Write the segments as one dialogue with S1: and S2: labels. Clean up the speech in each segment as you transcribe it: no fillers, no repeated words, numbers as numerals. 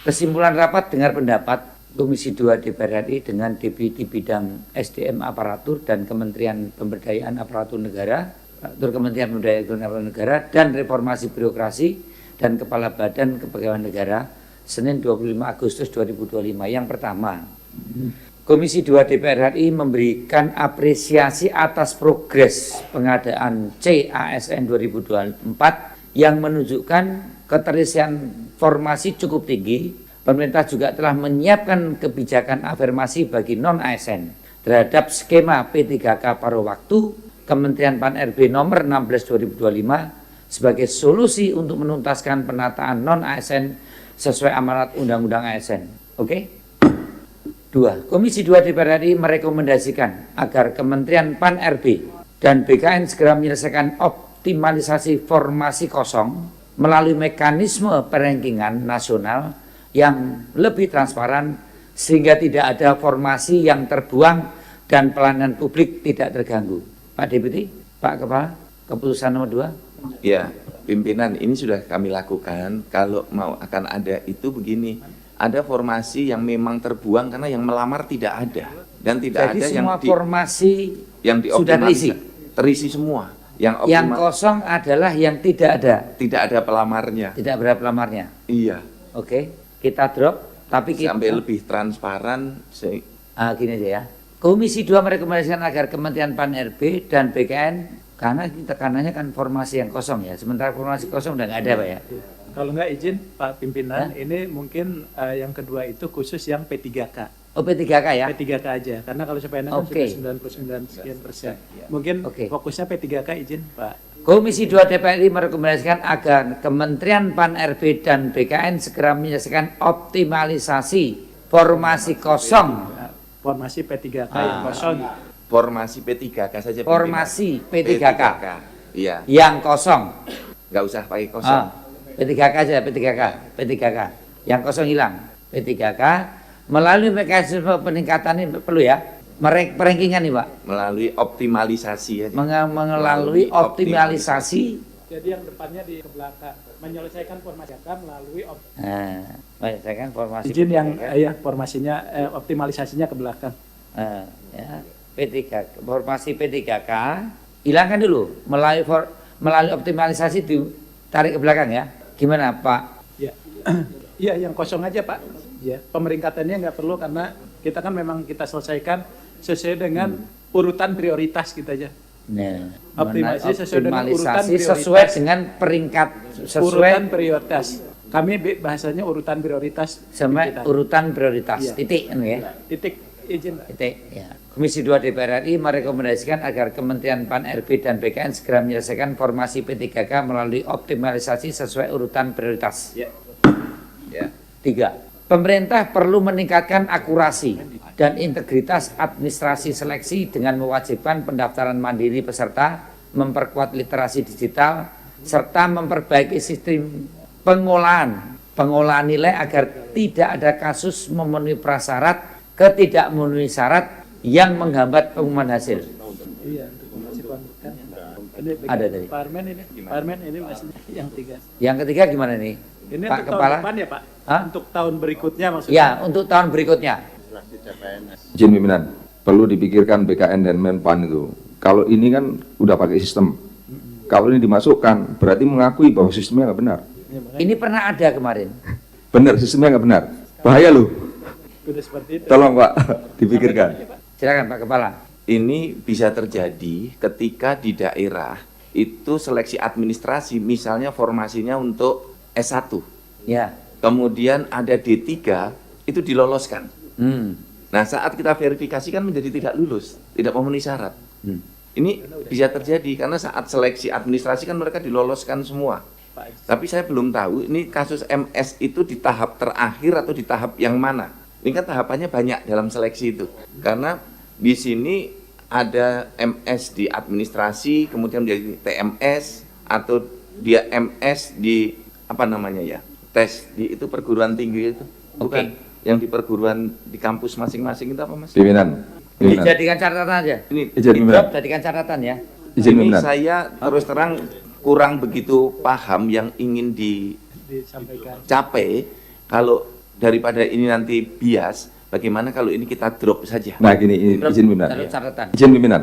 S1: Kesimpulan rapat dengar pendapat Komisi 2 DPR RI dengan Deputi Bidang SDM Aparatur dan Kementerian Pemberdayaan Aparatur Negara, Kementerian Pemberdayaan Aparatur Negara dan Reformasi Birokrasi dan Kepala Badan Kepegawaian Negara Senin 25 Agustus 2025. Yang pertama, Komisi 2 DPR RI memberikan apresiasi atas progres pengadaan CASN 2024 yang menunjukkan keterisian formasi cukup tinggi. Pemerintah juga telah menyiapkan kebijakan afirmasi bagi non-ASN terhadap skema P3K paruh waktu Kementerian Pan-RB nomor 16 2025 sebagai solusi untuk menuntaskan penataan non-ASN sesuai amanat Undang-Undang ASN. Oke? 2. Komisi 2 DPR RI merekomendasikan agar Kementerian Pan-RB dan BKN segera menyelesaikan optimalisasi formasi kosong melalui mekanisme perengkingan nasional yang lebih transparan sehingga tidak ada formasi yang terbuang dan pelayanan publik tidak terganggu. Pak Deputi, Pak Kepala, keputusan nomor 2.
S2: Ya, pimpinan, ini sudah kami lakukan. Kalau mau akan ada itu begini, ada formasi yang memang terbuang karena yang melamar tidak ada dan tidak
S1: jadi
S2: ada
S1: semua formasi yang sudah
S2: terisi semua.
S1: Yang kosong adalah yang tidak ada
S2: pelamarnya.
S1: Tidak ada pelamarnya.
S2: Iya.
S1: Oke, kita drop. Tapi kita
S2: sampai lebih transparan.
S1: Gini aja ya. Komisi 2 merekomendasikan agar Kementerian Pan-RB dan BKN, karena tekanannya kan formasi yang kosong ya. Sementara formasi kosong udah nggak ada Pak ya.
S3: Kalau nggak izin Pak Pimpinan, ini mungkin yang kedua itu khusus yang P3K.
S1: Oh P3K ya?
S3: P3K aja, karena kalau CPNS kan sudah 99%. Mungkin fokusnya P3K izin Pak.
S1: Komisi 2 DPR RI merekomendasikan agar Kementerian Pan-RB dan BKN segera menyelesaikan optimalisasi formasi kosong.
S3: Formasi P3K yang kosong.
S2: Formasi P3K saja.
S1: Formasi P3K.
S2: Iya.
S1: Yang kosong.
S2: Nggak usah pakai kosong.
S1: P3K aja, P3K. Yang kosong hilang. P3K melalui mekanisme peningkatan ini perlu ya. Perengkingan nih Pak.
S2: Melalui optimalisasi.
S1: Melalui optimalisasi.
S3: Jadi yang depannya di belakang menyelesaikan formasi melalui
S1: menyelesaikan formasi.
S3: Izin yang formasinya optimalisasinya ke belakang.
S1: Ya, P3K, formasi P3K hilangkan dulu melalui optimalisasi ditarik ke belakang ya. Gimana Pak?
S3: Ya. Iya, yang kosong aja Pak. Ya, pemeringkatannya nggak perlu karena kita kan memang kita selesaikan sesuai dengan urutan prioritas kita aja.
S1: Nah,
S3: optimalisasi
S1: sesuai dengan peringkat
S3: urutan prioritas. Kami bahasanya urutan prioritas.
S1: Sama urutan prioritas. Ya. Titik ya.
S3: Titik izin.
S1: Titik ya. Komisi 2 DPR RI merekomendasikan agar Kementerian Pan-RB dan BKN segera menyelesaikan formasi P3K melalui optimalisasi sesuai urutan prioritas.
S3: Ya.
S1: 3. Pemerintah perlu meningkatkan akurasi dan integritas administrasi seleksi dengan mewajibkan pendaftaran mandiri peserta, memperkuat literasi digital, serta memperbaiki sistem pengolahan nilai agar tidak ada kasus memenuhi prasyarat, ketidakmemenuhi syarat yang menghambat pengumuman hasil.
S3: Iya,
S1: ada tadi.
S3: Parmen ini masih yang 3.
S1: Yang ketiga gimana nih?
S3: Ini
S1: Pak
S3: untuk
S1: Kepala?
S3: tahun depan ya Pak?
S1: Hah?
S3: Untuk tahun berikutnya maksudnya?
S1: Ya, untuk tahun berikutnya.
S4: Izin pimpinan, perlu dipikirkan BKN dan Menpan itu. Kalau ini kan udah pakai sistem. Kalau ini dimasukkan, berarti mengakui bahwa sistemnya nggak benar.
S1: Ini pernah ada kemarin.
S4: Benar, sistemnya nggak benar. Bahaya loh.
S3: Sudah seperti itu.
S4: Tolong Pak, dipikirkan.
S1: Silakan Pak Kepala.
S2: Ini bisa terjadi ketika di daerah itu seleksi administrasi, misalnya formasinya untuk S1.
S1: Ya.
S2: Kemudian ada D3 itu diloloskan.
S1: Hmm.
S2: Nah, saat kita verifikasi kan menjadi tidak lulus, tidak memenuhi syarat. Ini bisa terjadi karena saat seleksi administrasi kan mereka diloloskan semua. Tapi saya belum tahu ini kasus MS itu di tahap terakhir atau di tahap yang mana. Ini kan tahapannya banyak dalam seleksi itu. Karena di sini ada MS di administrasi, kemudian menjadi TMS atau dia MS di apa namanya ya, tes di itu perguruan tinggi itu, bukan yang di perguruan di kampus masing-masing itu apa Mas?
S4: Pimpinan.
S1: Dijadikan catatan aja.
S2: Ini
S1: jadikan catatan ya.
S2: Ini saya terus terang kurang begitu paham yang ingin dicapai. Kalau daripada ini nanti bias, bagaimana kalau ini kita drop saja?
S4: Nah gini, izin pimpinan.
S1: Taruh catatan.
S4: Izin pimpinan.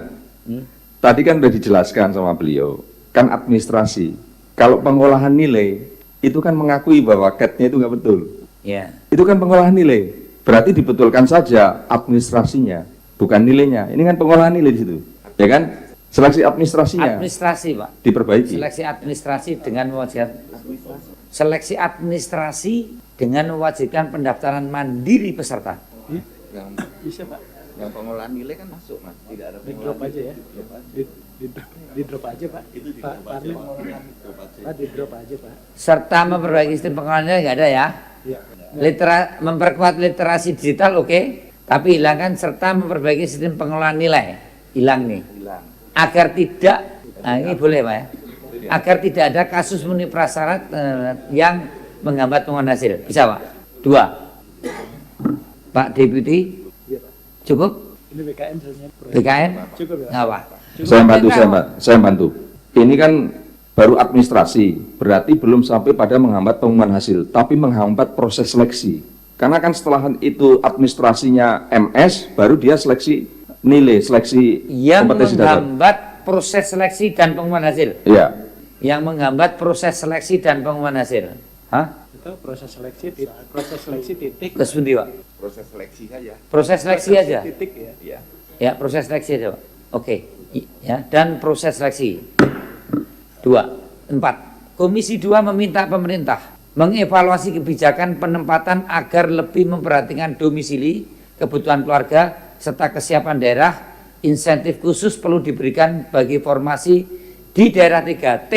S4: Tadi kan sudah dijelaskan sama beliau, kan administrasi. Kalau pengolahan nilai itu kan mengakui bahwa CAT-nya itu nggak betul.
S1: Ya.
S4: Itu kan pengolahan nilai. Berarti dibetulkan saja administrasinya, bukan nilainya. Ini kan pengolahan nilai di situ. Ya kan? Seleksi administrasinya
S1: Administrasi, Pak.
S4: diperbaiki.
S1: Seleksi administrasi dengan mewajibkan seleksi administrasi dengan mewajibkan pendaftaran mandiri peserta.
S2: Yang,
S3: Bisa Pak,
S2: yang pengolahan nilai kan masuk, Mas. Tidak ada
S3: di drop aja ya. Di drop aja Pak. Pak Parlim. Pak di drop aja Pak.
S1: Serta memperbaiki sistem pengolahan nilai nggak ada ya.
S3: Iya.
S1: Memperkuat literasi digital oke, tapi hilangkan serta memperbaiki sistem pengolahan nilai. Hilang nih.
S2: hilang.
S1: Agar tidak, nah ini boleh Pak ya, agar tidak ada kasus memenuhi prasyarat yang menghambat pengolahan hasil. Bisa Pak? 2. Pak Deputi,
S3: Iya Pak.
S1: cukup?
S3: Ini BKN sebenarnya.
S1: BKN?
S3: Cukup ya.
S1: Nggak apa?
S4: Saya bantu. Ini kan baru administrasi, berarti belum sampai pada menghambat pengumuman hasil, tapi menghambat proses seleksi. Karena kan setelah itu administrasinya MS, baru dia seleksi nilai, seleksi
S1: Yang
S4: kompetensi dasar.
S1: menghambat proses seleksi dan pengumuman hasil.
S4: Iya.
S1: Yang menghambat proses seleksi dan pengumuman hasil. Hah?
S3: Itu proses seleksi titik.
S1: Terus pundi, Pak?
S2: Proses seleksi saja.
S1: Proses seleksi aja.
S3: Titik ya.
S2: Iya.
S1: Ya, proses seleksi aja, Pak. Oke. Ya, dan proses seleksi. 2. 4. Komisi 2 meminta pemerintah mengevaluasi kebijakan penempatan agar lebih memperhatikan domisili, kebutuhan keluarga, serta kesiapan daerah. Insentif khusus perlu diberikan bagi formasi di daerah 3T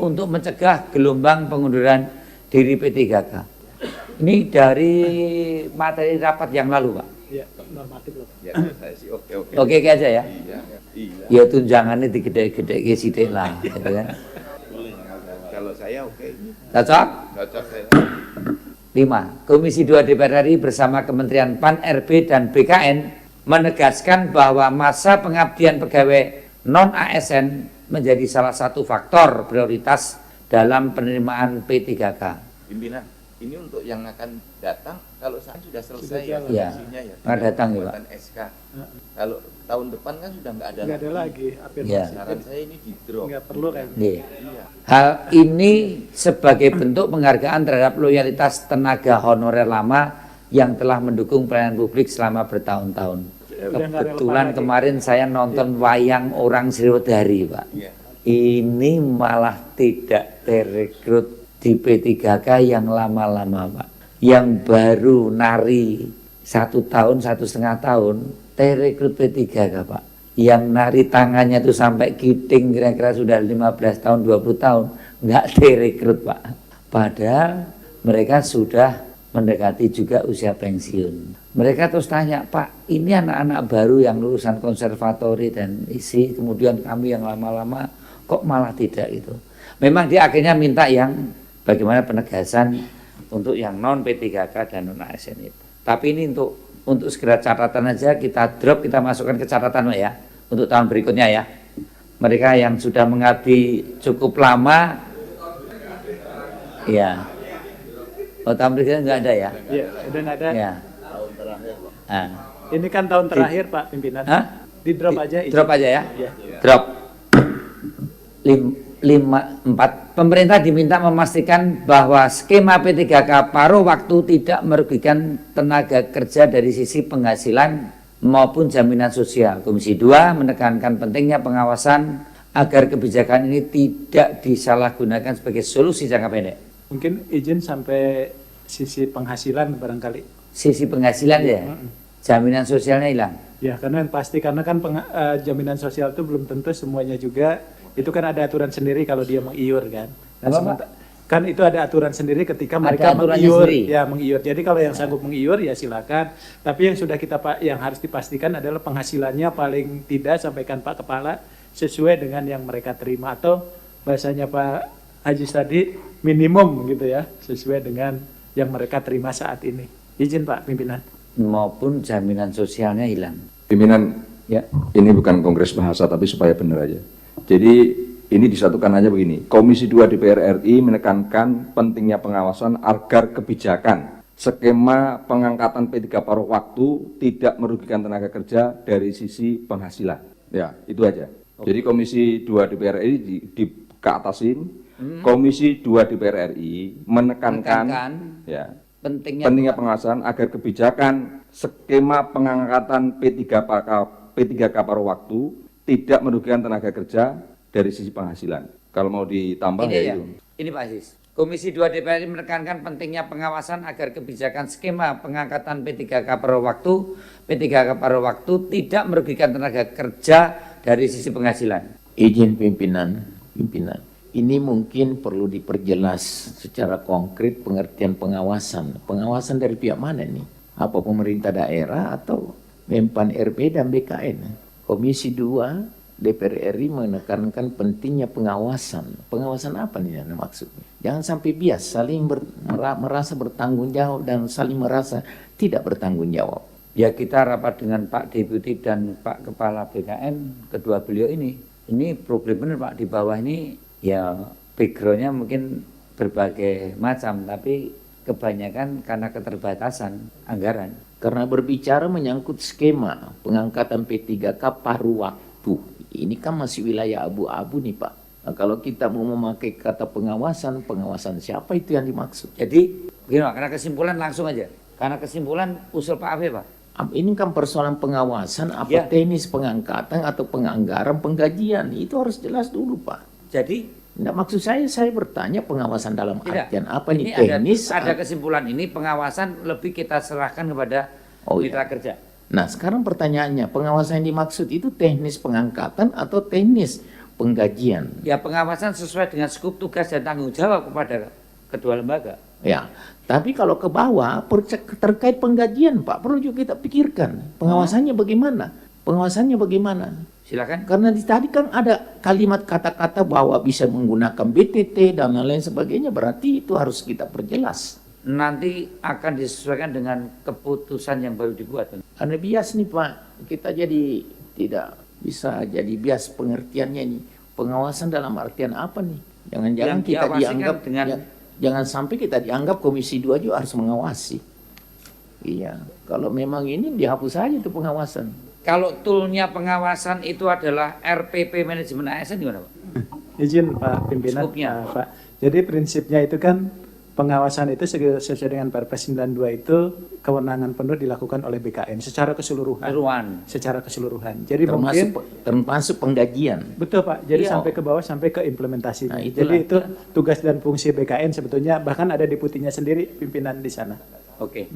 S1: untuk mencegah gelombang pengunduran diri P3K. Ini dari materi rapat yang lalu, Pak.
S3: Iya, normatif loh.
S2: Ya, saya sih oke.
S1: Oke aja ya.
S2: Iya. Iya.
S1: Ya tunjangannya digede-gede sithik lah, gitu kan.
S2: Kalau saya oke.
S1: Cocok?
S2: Cocok saya.
S1: 5. Komisi 2 DPR RI bersama Kementerian PAN, RB, dan BKN menegaskan bahwa masa pengabdian pegawai non-ASN menjadi salah satu faktor prioritas dalam penerimaan P3K.
S2: Pimpinan, ini untuk yang akan datang, kalau saya sudah selesai
S3: Sudah
S2: ya,
S1: jalan.
S2: fungsinya ya.
S1: Nggak datang ya,
S2: pembuatan SK. Kalau tahun depan kan sudah nggak ada
S3: Nggak ada lagi afirmasi.
S1: Iya.
S2: Saran saya ini di drop.
S3: Nggak perlu kan.
S1: Nih.
S2: Iya.
S1: Hal ini sebagai bentuk penghargaan terhadap loyalitas tenaga honorer lama yang telah mendukung pelayanan publik selama bertahun-tahun.
S3: Udah nggak
S1: Kebetulan
S3: relevan lagi.
S1: kemarin saya nonton wayang orang Sriwedari, Pak.
S2: Iya.
S1: Ini malah tidak terekrut di P3K yang lama-lama, Pak. Yang baru nari 1 tahun, 1,5 tahun, terekrut P3K, Pak. Yang nari tangannya itu sampai giting kira-kira sudah 15 tahun, 20 tahun, nggak terekrut, Pak. Padahal mereka sudah mendekati juga usia pensiun. Mereka terus tanya, Pak, ini anak-anak baru yang lulusan konservatori dan isi, kemudian kami yang lama-lama kok malah tidak itu. Memang dia akhirnya minta yang bagaimana penegasan untuk yang non P3K dan non ASN itu. Tapi ini untuk segera catatan aja kita drop, kita masukkan ke catatan ya untuk tahun berikutnya ya. Mereka yang sudah mengabdi cukup lama, ya. Oh, tahun berikutnya nggak ada ya?
S3: Iya, udah nggak ada.
S1: Ya. Ah.
S3: Ini kan tahun terakhir Pak Pimpinan.
S1: Hah?
S3: Di drop aja.
S1: Drop aja ya?
S3: Iya.
S1: Drop. 4. Pemerintah diminta memastikan bahwa skema P3K paruh waktu tidak merugikan tenaga kerja dari sisi penghasilan maupun jaminan sosial. Komisi 2 menekankan pentingnya pengawasan agar kebijakan ini tidak disalahgunakan sebagai solusi jangka pendek.
S3: Mungkin izin sampai sisi penghasilan barangkali.
S1: Sisi penghasilan ya, jaminan sosialnya hilang.
S3: Ya, karena yang pasti karena kan jaminan sosial itu belum tentu semuanya juga. Itu kan ada aturan sendiri kalau dia mengiur kan. Nah,
S1: Apa,
S3: kan itu ada aturan sendiri ketika
S1: Ada
S3: mereka
S1: aturannya
S3: mengiur,
S1: sendiri.
S3: ya mengiur. Jadi kalau yang sanggup mengiur ya silakan. Tapi yang sudah yang harus dipastikan adalah penghasilannya paling tidak, sampaikan Pak Kepala, sesuai dengan yang mereka terima atau bahasanya Pak Haji tadi minimum gitu ya, sesuai dengan yang mereka terima saat ini. Izin Pak Pimpinan.
S1: Maupun jaminan sosialnya hilang.
S4: Pimpinan,
S1: Ya.
S4: ini bukan kongres bahasa tapi supaya benar aja. Jadi ini disatukan aja begini. Komisi 2 DPR RI menekankan pentingnya pengawasan agar kebijakan skema pengangkatan P3 paruh waktu tidak merugikan tenaga kerja dari sisi penghasilan. Ya, itu aja. Jadi Komisi 2 DPR RI keatasin, Komisi 2 DPR RI menekankan ya, pentingnya pengawasan agar kebijakan skema pengangkatan P3K paruh waktu tidak merugikan tenaga kerja dari sisi penghasilan. Kalau mau ditambah
S1: ini
S4: ya
S1: ya,
S4: itu.
S1: ini Pak Aziz. Komisi 2 DPR RI menekankan pentingnya pengawasan agar kebijakan skema pengangkatan P3K paruh waktu tidak merugikan tenaga kerja dari sisi penghasilan.
S5: Izin pimpinan. Ini mungkin perlu diperjelas secara konkret pengertian pengawasan. Pengawasan dari pihak mana nih? Apa pemerintah daerah atau Menpan RB dan BKN? Komisi 2 DPR RI menekankan pentingnya pengawasan. Pengawasan apa nih yang maksudnya? Jangan sampai bias saling merasa bertanggung jawab dan saling merasa tidak bertanggung jawab.
S1: Ya kita rapat dengan Pak Deputi dan Pak Kepala BKN, kedua beliau ini problem benar Pak, di bawah ini ya backgroundnya mungkin berbagai macam, tapi kebanyakan karena keterbatasan anggaran.
S5: Karena berbicara menyangkut skema pengangkatan P3K paruh waktu, ini kan masih wilayah abu-abu nih Pak. Nah, kalau kita mau memakai kata pengawasan siapa itu yang dimaksud?
S1: Jadi begini Pak, karena kesimpulan langsung aja. Karena kesimpulan usul Pak Afe Pak.
S5: Ini kan persoalan pengawasan, apa
S1: Ya.
S5: teknis pengangkatan atau penganggaran penggajian, itu harus jelas dulu Pak.
S1: Jadi
S5: Nah, maksud saya bertanya pengawasan dalam
S1: tidak,
S5: artian apa
S1: ini
S5: nih? Teknis?
S1: ada kesimpulan ini pengawasan lebih kita serahkan kepada mitra kerja.
S5: Nah, sekarang pertanyaannya, pengawasan yang dimaksud itu teknis pengangkatan atau teknis penggajian?
S1: Ya pengawasan sesuai dengan skup tugas dan tanggung jawab kepada kedua lembaga.
S5: Ya, tapi kalau ke bawah terkait penggajian Pak, perlu juga kita pikirkan pengawasannya bagaimana? Pengawasannya bagaimana?
S1: Silakan.
S5: Karena tadi kan ada kalimat kata-kata bahwa bisa menggunakan BTT dan lain sebagainya, berarti itu harus kita perjelas.
S1: Nanti akan disesuaikan dengan keputusan yang baru dibuat.
S5: Karena bias nih Pak, kita jadi tidak bisa jadi bias pengertiannya nih. Pengawasan dalam artian apa nih? Jangan-jangan
S1: Yang
S5: kita
S1: diawasi
S5: dianggap
S1: kan dengan
S5: jangan sampai kita dianggap Komisi 2 juga harus mengawasi. Iya, kalau memang ini dihapus saja itu pengawasan.
S1: Kalau toolnya pengawasan itu adalah RPP manajemen ASN gimana Pak?
S3: Izin Pak Pimpinan,
S1: Skupnya.
S3: Pak. Jadi prinsipnya itu kan pengawasan itu sesuai dengan Perpres 92 itu kewenangan penuh dilakukan oleh BKN secara keseluruhan. Secara keseluruhan. Jadi
S5: termasuk penggajian.
S3: Betul Pak. Jadi
S5: Iya.
S3: sampai ke bawah sampai ke implementasinya.
S5: Nah,
S3: Jadi
S5: itulah.
S3: itu tugas dan fungsi BKN sebetulnya, bahkan ada deputinya sendiri pimpinan di sana.
S1: Oke.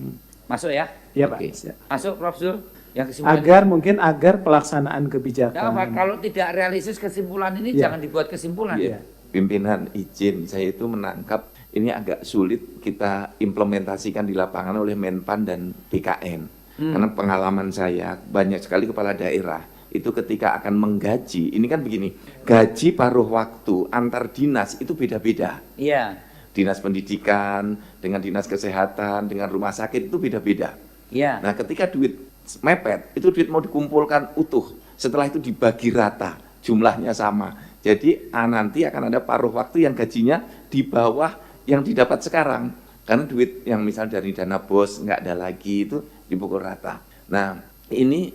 S1: Masuk ya?
S3: Iya Pak.
S5: Oke.
S1: Masuk Prof. Zul. Yang kesimpulan.
S3: Agar pelaksanaan kebijakan.
S1: Nah, Pak, kalau tidak realistis kesimpulan ini
S3: Iya.
S1: jangan dibuat kesimpulan.
S2: Iya. Pimpinan izin, saya itu menangkap ini agak sulit kita implementasikan di lapangan oleh Menpan dan BKN. Karena pengalaman saya, banyak sekali kepala daerah itu ketika akan menggaji, ini kan begini, gaji paruh waktu antar dinas itu beda-beda.
S1: Iya.
S2: Dinas pendidikan, dengan dinas kesehatan, dengan rumah sakit itu beda-beda.
S1: Iya.
S2: Nah ketika duit mepet, itu duit mau dikumpulkan utuh, setelah itu dibagi rata, jumlahnya sama. Jadi nanti akan ada paruh waktu yang gajinya di bawah yang didapat sekarang. Karena duit yang misal dari dana bos nggak ada lagi, itu dipukul rata. Nah ini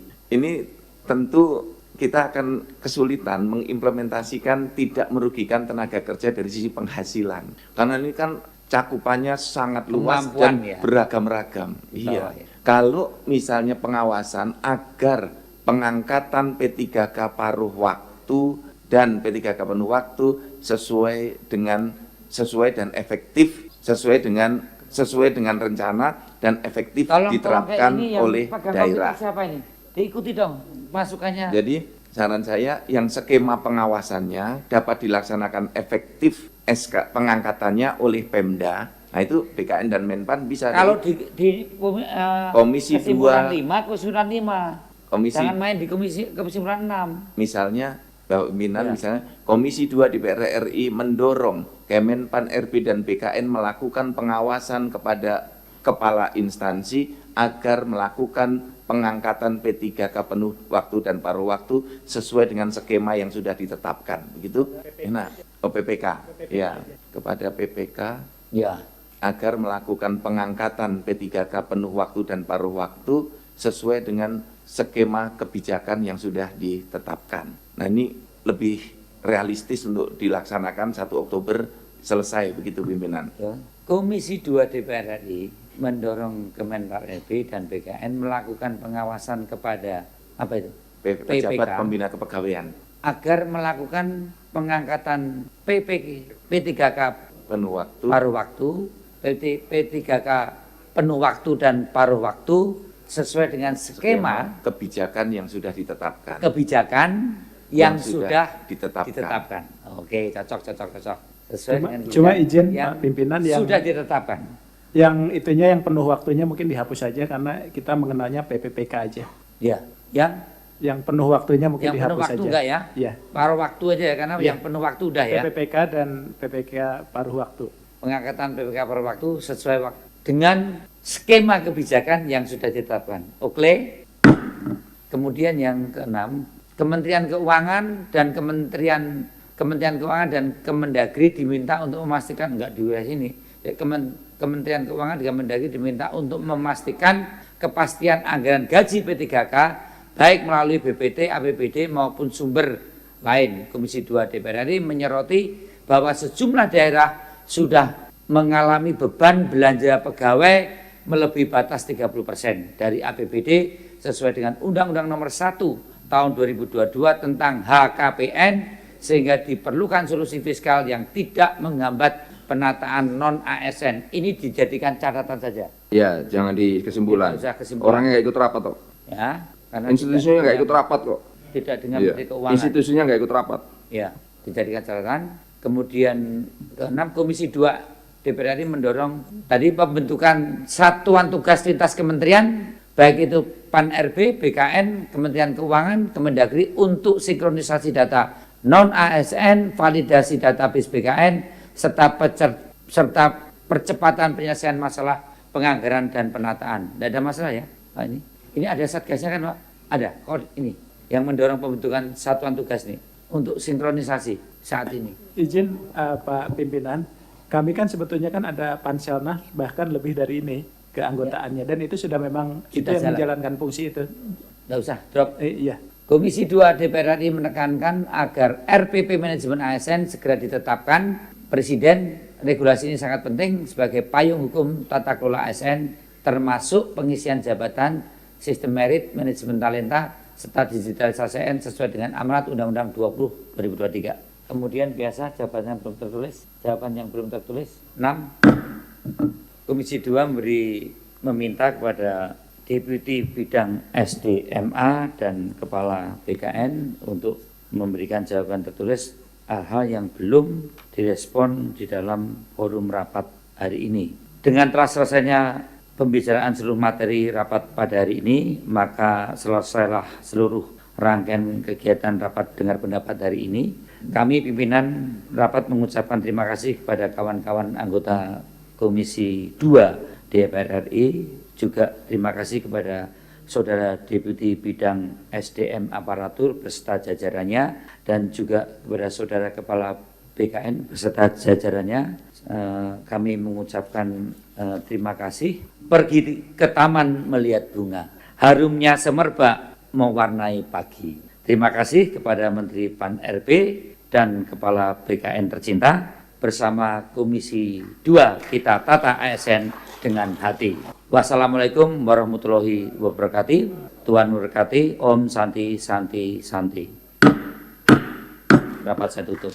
S2: tentu kita akan kesulitan mengimplementasikan tidak merugikan tenaga kerja dari sisi penghasilan. Karena ini kan cakupannya sangat luas
S1: Kemampuan,
S2: dan
S1: ya.
S2: beragam-ragam. Iya.
S1: Ya.
S2: Kalau misalnya pengawasan agar pengangkatan P3K paruh waktu dan P3K penuh waktu sesuai dan efektif, sesuai dengan rencana dan efektif diterapkan oleh daerah.
S1: Siapa ini? Diikuti dong masukannya.
S2: Jadi saran saya yang skema pengawasannya dapat dilaksanakan efektif pengangkatannya oleh Pemda. Nah itu BKN dan Menpan bisa.
S1: Kalau di
S2: Komisi
S1: kesimpulan
S2: 2,
S1: 5, kesimpulan 5. Jangan main di kesimpulan 6.
S2: misalnya Bapak Pimpinan,
S1: Ya.
S2: misalnya Komisi 2 DPR RI mendorong Kemenpan RB dan BKN melakukan pengawasan kepada kepala instansi agar melakukan pengangkatan P3K penuh waktu dan paruh waktu sesuai dengan skema yang sudah ditetapkan, begitu? Enak. PPK, ya, kepada PPK.
S1: Ya.
S2: agar melakukan pengangkatan P3K penuh waktu dan paruh waktu sesuai dengan skema kebijakan yang sudah ditetapkan. Nah, ini lebih realistis untuk dilaksanakan 1 Oktober selesai, begitu pimpinan.
S1: Komisi 2 DPR RI mendorong Kemenpar RB dan BKN melakukan pengawasan kepada apa itu?
S2: Pejabat Pembina Kepegawaian
S1: agar melakukan pengangkatan P3K
S2: penuh waktu,
S1: paruh waktu, P3K penuh waktu dan paruh waktu sesuai dengan skema
S2: kebijakan yang sudah ditetapkan.
S1: Kebijakan yang sudah
S2: ditetapkan.
S1: ditetapkan. Oke, cocok. Sesuai dengan
S3: Cuma izin
S1: yang
S3: Pak Pimpinan yang
S1: sudah ditetapkan.
S3: yang itunya yang penuh waktunya mungkin dihapus saja karena kita mengenalnya PPPK aja.
S1: Ya,
S3: Yang penuh waktunya mungkin
S1: yang penuh
S3: dihapus
S1: waktu
S3: saja.
S1: enggak ya?
S3: Iya.
S1: Paruh waktu aja ya, karena
S3: Iya.
S1: yang penuh waktu udah ya.
S3: PPPK dan PPK paruh waktu.
S1: Pengangkatan PPK paruh waktu sesuai dengan skema kebijakan yang sudah ditetapkan. Oke. Kemudian yang keenam, Kementerian Keuangan dan Kementerian Keuangan dan Kemendagri diminta untuk memastikan enggak di wilayah sini. Kementerian Keuangan dan Kemendagri diminta untuk memastikan kepastian anggaran gaji P3K baik melalui BPT, APBD maupun sumber lain. Komisi 2 DPR RI menyoroti bahwa sejumlah daerah sudah mengalami beban belanja pegawai melebihi batas 30% dari APBD sesuai dengan Undang-Undang Nomor 1 Tahun 2022 tentang HKPN, sehingga diperlukan solusi fiskal yang tidak menghambat penataan non-ASN. Ini dijadikan catatan saja.
S4: Ya, jangan di kesimpulan.
S1: Tidak usah kesimpulan.
S4: Orangnya nggak ikut rapat kok.
S1: Ya, karena
S4: Institusinya nggak ikut rapat kok.
S1: tidak dengan
S4: Iya.
S1: Menteri Keuangan.
S4: Institusinya nggak ikut rapat.
S1: Ya, dijadikan catatan. Kemudian keenam, Komisi 2 DPR RI mendorong tadi pembentukan satuan tugas lintas kementerian, baik itu PAN RB, BKN, Kementerian Keuangan, Kemendagri untuk sinkronisasi data non-ASN, validasi database BKN, serta percepatan penyelesaian masalah penganggaran dan penataan. Tidak ada masalah ya Pak ini. Ini ada satgasnya kan Pak? Ada, ini yang mendorong pembentukan satuan tugas nih untuk sinkronisasi saat ini.
S3: Izin Pak Pimpinan, kami kan sebetulnya kan ada Panselnas bahkan lebih dari ini keanggotaannya dan itu sudah memang
S1: Sudah
S3: itu yang
S1: jalan.
S3: menjalankan fungsi itu.
S1: Tidak usah, drop.
S3: Iya.
S1: Komisi 2 DPR RI menekankan agar RPP manajemen ASN segera ditetapkan. Presiden, regulasi ini sangat penting sebagai payung hukum tata kelola ASN, termasuk pengisian jabatan, sistem merit, manajemen talenta, serta digitalisasi ASN sesuai dengan amanat Undang-Undang 20 2023. Kemudian biasa jawaban yang belum tertulis, jawaban yang belum tertulis. 6. Komisi 2 meminta kepada Deputi Bidang SDMA dan Kepala BKN untuk memberikan jawaban tertulis hal-hal yang belum direspon di dalam forum rapat hari ini. Dengan telah selesainya pembicaraan seluruh materi rapat pada hari ini, maka selesailah seluruh rangkaian kegiatan rapat dengar pendapat hari ini. Kami pimpinan rapat mengucapkan terima kasih kepada kawan-kawan anggota Komisi 2 DPR RI, juga terima kasih kepada Saudara Deputi Bidang SDM Aparatur beserta jajarannya, dan juga kepada Saudara Kepala BKN beserta jajarannya. Kami mengucapkan terima kasih. Pergi ke taman melihat bunga, harumnya semerbak mewarnai pagi. Terima kasih kepada Menteri PAN RB dan Kepala BKN tercinta. Bersama Komisi 2 kita tata ASN dengan hati. Wassalamualaikum warahmatullahi wabarakatuh. Tuhan memberkati. Om Santi Santi Santi. Rapat saya tutup.